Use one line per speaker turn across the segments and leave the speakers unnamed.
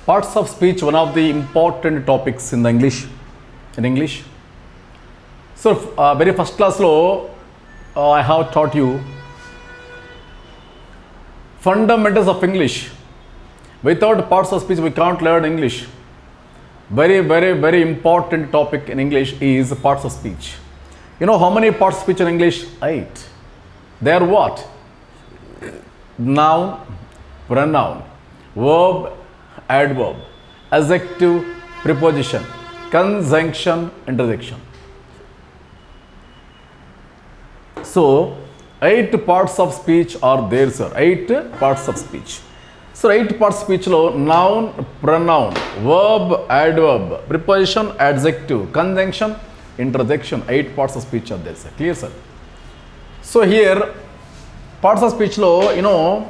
Parts of speech, one of the important topics in the English. So, very first class lo, I have taught you fundamentals of English. Without parts of speech, we can't learn English. Very important topic in English is parts of speech. You know how many parts of speech in English? 8. They are what? Noun, pronoun, verb, adverb, adjective, preposition, conjunction, interjection. So, 8 parts of speech are there, sir. 8 parts of speech. So, 8 parts of speech lo noun, pronoun, verb, adverb, preposition, adjective, conjunction, interjection. 8 parts of speech are there, sir. Clear, sir? So, here parts of speech lo,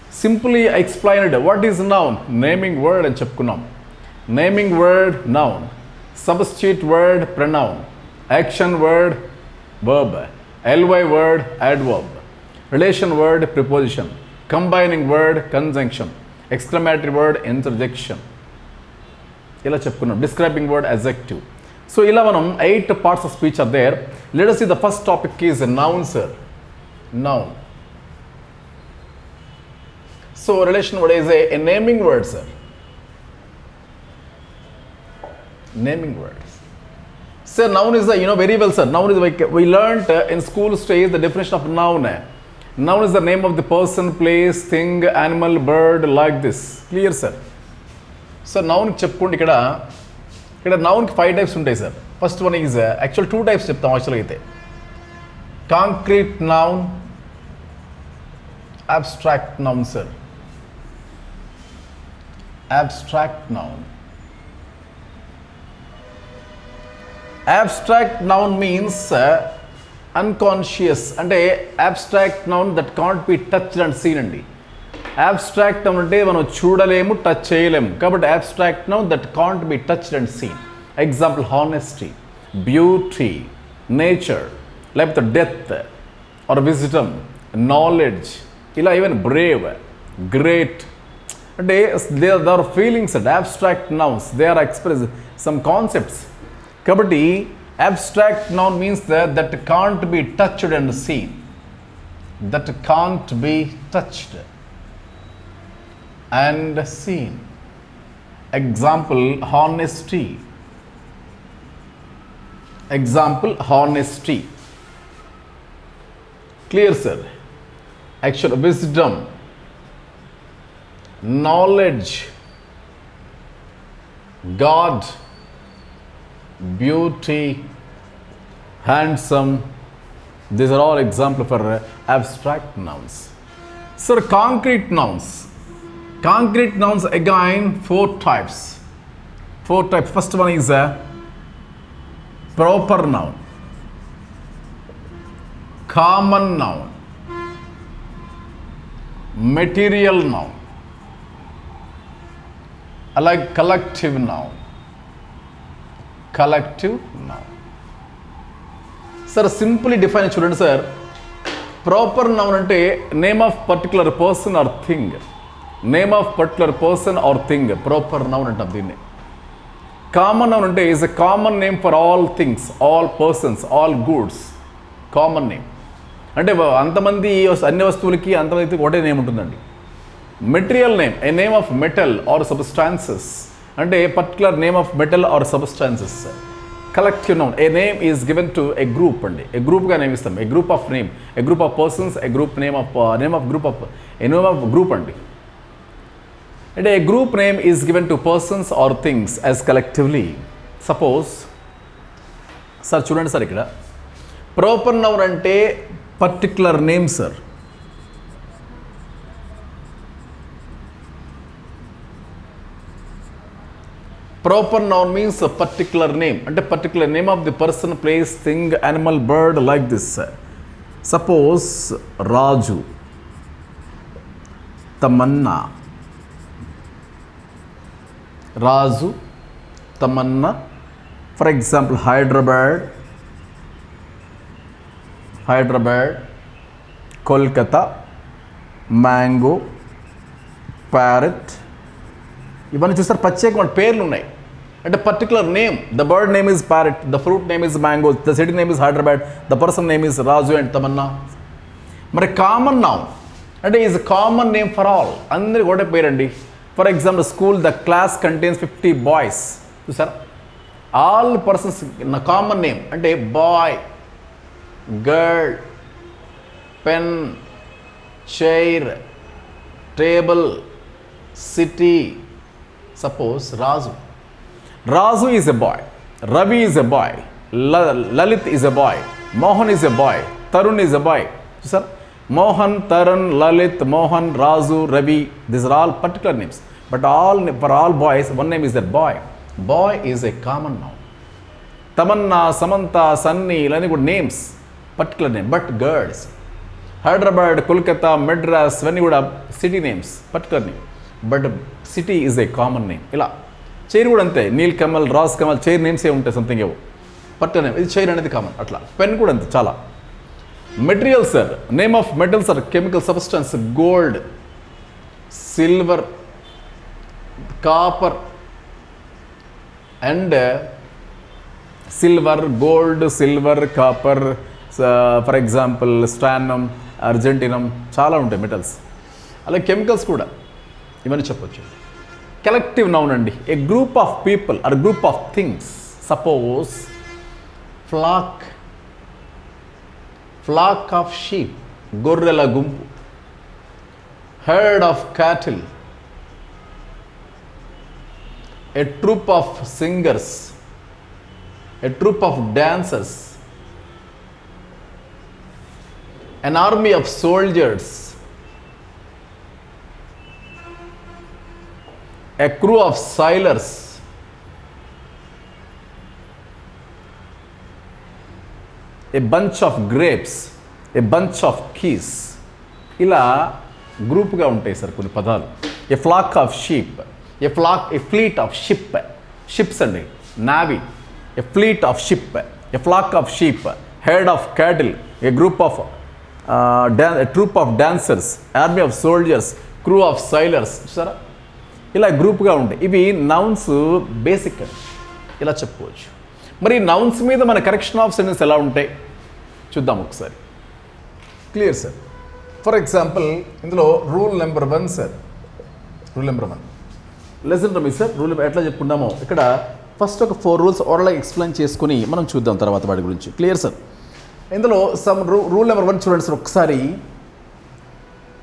simply explained what is noun, naming word and chepkunnam. Naming word, noun. Substitute word, pronoun. Action word, verb. ly word, adverb. Relation word, preposition. Combining word, conjunction. Exclamatory word, interjection. Ila chepkunnam. Describing word, adjective. So, ila manam 8 parts of speech are there. Let us see the first topic is noun, sir. Noun. So, relation word is a naming word, sir. Naming words. Sir, noun is very well, sir. Noun is like we learnt in school stage the definition of noun. Noun is the name of the person, place, thing, animal, bird, like this. Clear, sir? So, noun cheppundi ikkada noun ki 5 types untayi, sir. First one is actual 2 types cheptam actually aithe. Concrete noun, abstract noun, sir. Abstract noun. Abstract noun means unconscious and abstract noun that can't be touched and seen andi. Abstract noun ante manu chudalemu, touch cheyalemu kabatti abstract noun that can't be touched and seen. Example, honesty, beauty, nature, like the death or wisdom, knowledge, ila even brave, great. There are feelings and abstract nouns. They are expressed some concepts. Kabatti abstract noun means that can't be touched and seen. That can't be touched and seen. Example, honesty. Example, honesty. Clear, sir? Actual wisdom, knowledge, God, beauty, handsome. These are all examples for abstract nouns. Sir, concrete nouns. Concrete nouns again 4 types. 4 types. First one is a proper noun, common noun, material noun, like collective noun. Collective noun. Sir, simply define children, sir. Proper noun ante name of particular person or thing. Name of particular person or thing. Proper noun ante dinne. Common noun ante is a common name for all things, all persons, all goods. Common name. అంటే అంతమంది అన్ని వస్తువులకి అంతమంది ఒకటే name ఉంటుందండి. Material name, a name of metal or substances. అంటే a particular name of metal or substances. Collective noun, a name is given to a group అండి. A గ్రూప్గా name ఇస్తాం. A group of name, a group of persons, a group name of group of a name of group అండి. అంటే a group name is given to persons or things as collectively. Suppose sir చూడండి sir, ఇక్కడ proper noun అంటే particular name sir. Proper noun means a particular name. అంటే particular name of the person, place, thing, animal, bird, like this. Suppose Raju, Tamanna. Raju, Tamanna. For example, Hyderabad, Kolkata, mango, parrot, ఇవన్నీ చూస్తారు ప్రత్యేకమైన పేర్లు ఉన్నాయి. అంటే particular name, the bird name is parrot, the fruit name is mango, the city name is Hyderabad, the person name is Raju and Tamanna. మరి common noun అంటే is common name for all, అందరికి ఒకటే పేరండి. For example school, the class contains 50 boys. చూసారా, all persons common name అంటే boy, girl, pen, chair, table, city. Suppose Raju is a boy, Ravi is a boy, Lalit is a boy, Mohan is a boy, Tarun is a boy. చూసారా, Mohan, Tarun, Lalit, Mohan, Raju, Ravi, these are all particular names. But for all boys one name is a boy. Boy is a common noun. Tamanna, Samantha, Sunny ఇలాంటి కూడా names, particular name. But girls, Hyderabad, Kolkata, Madras ఇవన్నీ కూడా city names, particular name. But city is a common name. ఇలా chair కూడా అంతే, Neel Kamal, Raj Kamal, chair names a ఉంటాయి, something ఏవో particular name. ఇది చైర్ అనేది కామన్. అట్లా పెన్ కూడా అంతే చాలా. Materials sir, name of metals or chemical substance, gold, silver, copper and silver, gold, silver, copper, for example stannum, argentum, చాలా ఉంటాయి మెటల్స్. అలాగే కెమికల్స్ కూడా ఇవన్నీ చెప్పొచ్చు. కలెక్టివ్ నౌన్ అండి, a group of people or group of things. Suppose flock of sheep, గొర్రెల గుంపు. Herd of cattle, a troop of singers, a troop of dancers, an army of soldiers, a crew of sailors, a bunch of grapes, a bunch of keys. ఇలా గ్రూప్గా ఉంటాయి sir కొన్ని పదాలు. A flock of sheep, a fleet of ships అండి, navy. A fleet of ship, a flock of sheep, head of cattle, a group of troop of dancers, army of soldiers, crew of sailors. చూసారా, ఇలా గ్రూప్గా ఉంటాయి. ఇవి nouns basic అండి, ఇలా చెప్పుకోవచ్చు. మరి నౌన్స్ మీద మన కరెక్షన్ ఆఫ్ సెంటెన్స్ ఎలా ఉంటాయి చూద్దాం ఒకసారి. Clear sir. ఫర్ ఎగ్జాంపుల్ ఇందులో rule number 1 sir, rule number 1 lesson rummy sir. Rule ఎట్లా చెప్పుకున్నామో ఇక్కడ ఫస్ట్ ఒక 4 రూల్స్ ఓరల్గా ఎక్స్ప్లెయిన్ చేసుకుని మనం చూద్దాం తర్వాత వాటి గురించి. Clear sir. ఇందులో రూల్ నెంబర్ 1 చూడండి సార్ ఒకసారి.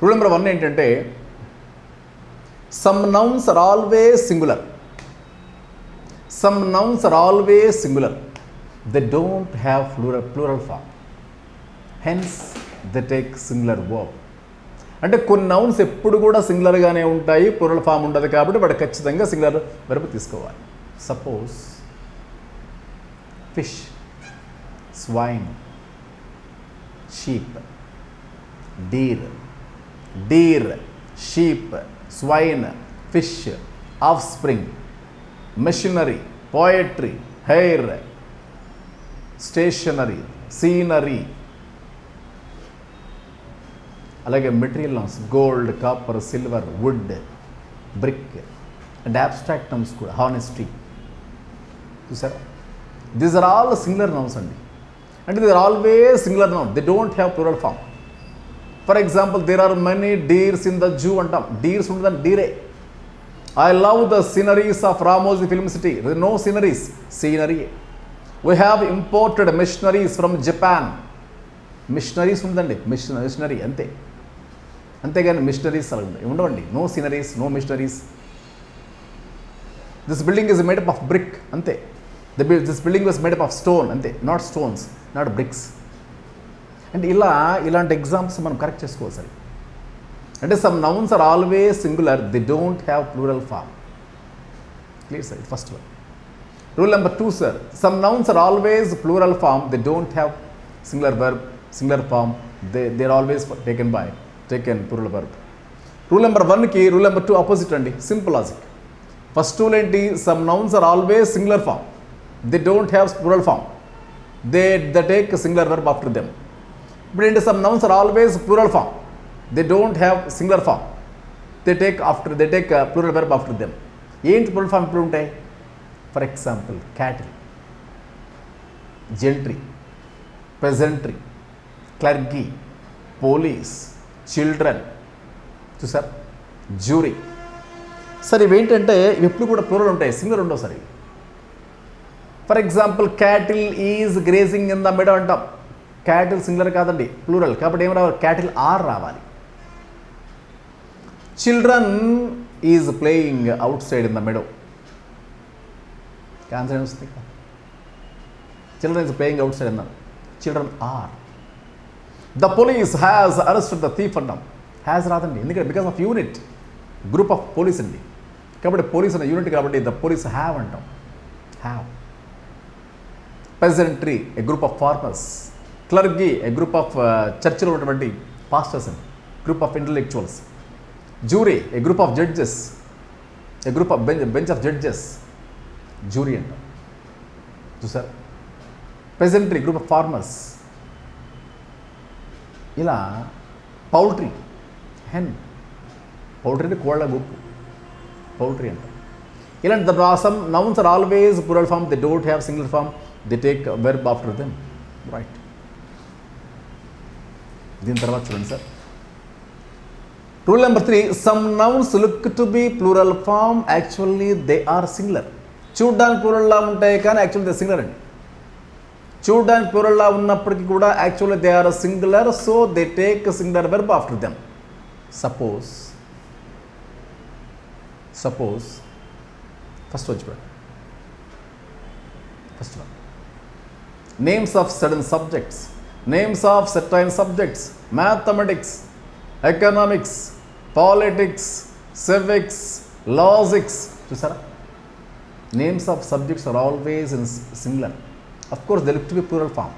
రూల్ నెంబర్ 1 ఏంటంటే some nouns are always singular. Some nouns are always singular, they don't have plural form, hence they take singular verb. అంటే కొన్ని నౌన్స్ ఎప్పుడు కూడా సింగులర్గానే ఉంటాయి, ప్లూరల్ ఫామ్ ఉండదు, కాబట్టి వాడు ఖచ్చితంగా సింగులర్ వెర్బ్ తీసుకోవాలి. Suppose fish, swine, sheep, deer, sheep, swine, fish, offspring, machinery, poetry, hair, stationery, scenery. అలాగే material nouns gold, copper, silver, wood, brick and abstract nouns కూడా హానెస్టీ. చూసారా, these are all singular nouns అండి. అంటే they are always singular noun, they don't have plural form. For example there are many deers in the zoo అంటాం, deers ఉంటుందని డీరే. I love the sceneries of Ramoji film city, no sceneries, scenery. We have imported machineries from Japan, machineries ఉందండి, machinery అంతే, అంతేగాని machineries అలా ఉండవండి. No sceneries, no machineries. This building is made up of brick అంతే. This building was made up of stone అంతే, not stones, not bricks. అంటే ఇలాంటి examples మనం కరెక్ట్ చేసుకోవాలి సరే. అంటే some nouns are always singular, they don't have plural form. Clear sir, first one. Rule number 2 sir, some nouns are always plural form, they don't have singular verb, singular form, they are always taken plural verb. Rule number 1కి rule number 2 opposite అండి, simple logic. First rule ఏంటి, some nouns are always singular form, they don't have plural form, they take singular verb after them. ఇప్పుడు ఏంటి, some nouns are always plural form, they don't have singular form, they take plural verb after them. ఏంటి plural form ఎప్పుడు ఉంటాయి? For example cattle, gentry, peasantry, clergy, police, children, చూసారు, jury. సరే ఇవేంటంటే ఇవి ఎప్పుడు కూడా ప్లూరల్ ఉంటాయి, సింగులర్ ఉండవు సరే. For example cattle is grazing in the meadow అంటాం. క్యాటిల్ సింగులర్ కాదండి, ప్లూరల్. కాబట్టి ఏం రావాలి? క్యాటిల్ ఆర్ రావాలి. Children is playing outside in the meadow. Answer ఏమొస్తుంది? Children is playing outside అన్నారు. Children are. The police has arrested the thief అన్నాం. Has రాదండి, ఎందుకంటే because of unit, group of police అండి. కాబట్టి police అనే unit కాబట్టి the police have అంటాం. Have. Peasantry A group of farmers. Clergy a group of చర్చిలో ఉన్నటువంటి పాస్టర్స్ అండి, group of intellectuals. Jury a group of judges, a group of bench of judges, jury అంటాం. చూసారు, peasantry group of farmers. ఇలా poultry, hen. Poultry అంటే కోళ్ళ గుప్పు, poultry అంటాం. ఇలాంటి some nouns are always plural form, they don't have singular form, they take verb after them, right. దీని తర్వాత చూడండి sir, rule number 3, some nouns look to be plural form, actually they are singular. చూడ్డానికి ప్లూరల్లా ఉంటాయి కానీ actually they singular అండి. చూడ్డానికి ప్లూరల్లా ఉన్నప్పటికీ కూడా actually they are singular, so they take singular verb after them. Suppose first వచ్చి చూడండి, first one, names of sudden subjects, names of certain subjects, mathematics, economics, politics, civics, logics. చూసారా, names of subjects are always in singular. Of course, they look to be plural form.